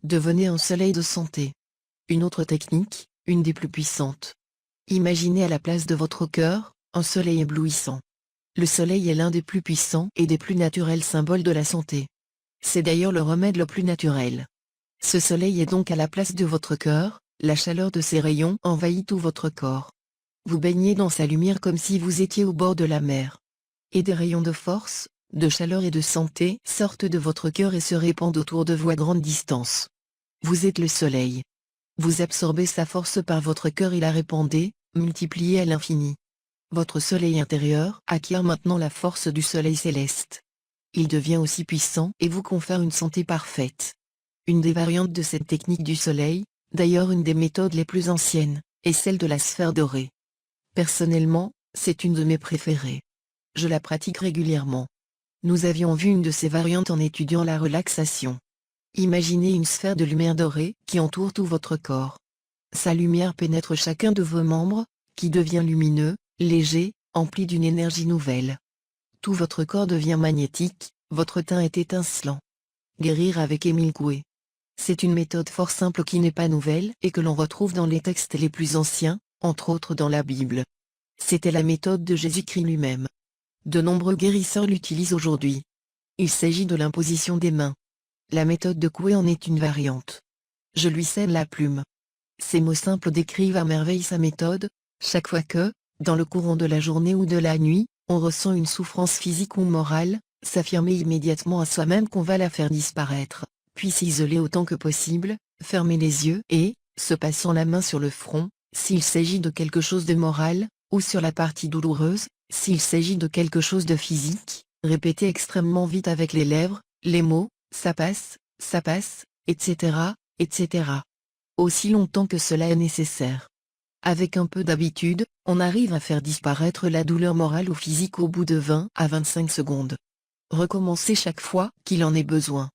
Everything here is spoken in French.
Devenez un soleil de santé. Une autre technique, une des plus puissantes. Imaginez à la place de votre cœur, un soleil éblouissant. Le soleil est l'un des plus puissants et des plus naturels symboles de la santé. C'est d'ailleurs le remède le plus naturel. Ce soleil est donc à la place de votre cœur, la chaleur de ses rayons envahit tout votre corps. Vous baignez dans sa lumière comme si vous étiez au bord de la mer. Et des rayons de force, de chaleur et de santé sortent de votre cœur et se répandent autour de vous à grande distance. Vous êtes le soleil. Vous absorbez sa force par votre cœur et la répandez, multipliée à l'infini. Votre soleil intérieur acquiert maintenant la force du soleil céleste. Il devient aussi puissant et vous confère une santé parfaite. Une des variantes de cette technique du soleil, d'ailleurs une des méthodes les plus anciennes, est celle de la sphère dorée. Personnellement, c'est une de mes préférées. Je la pratique régulièrement. Nous avions vu une de ces variantes en étudiant la relaxation. Imaginez une sphère de lumière dorée qui entoure tout votre corps. Sa lumière pénètre chacun de vos membres, qui devient lumineux, léger, empli d'une énergie nouvelle. Tout votre corps devient magnétique, votre teint est étincelant. Guérir avec Émile Coué. C'est une méthode fort simple qui n'est pas nouvelle et que l'on retrouve dans les textes les plus anciens, entre autres dans la Bible. C'était la méthode de Jésus-Christ lui-même. De nombreux guérisseurs l'utilisent aujourd'hui. Il s'agit de l'imposition des mains. La méthode de Coué en est une variante. Je lui cède la plume. Ces mots simples décrivent à merveille sa méthode. Chaque fois que, dans le courant de la journée ou de la nuit, on ressent une souffrance physique ou morale, s'affirmer immédiatement à soi-même qu'on va la faire disparaître, puis s'isoler autant que possible, fermer les yeux et, se passant la main sur le front, s'il s'agit de quelque chose de moral, ou sur la partie douloureuse, s'il s'agit de quelque chose de physique, répéter extrêmement vite avec les lèvres, les mots, ça passe, etc., etc. Aussi longtemps que cela est nécessaire. Avec un peu d'habitude, on arrive à faire disparaître la douleur morale ou physique au bout de 20 à 25 secondes. Recommencez chaque fois qu'il en est besoin.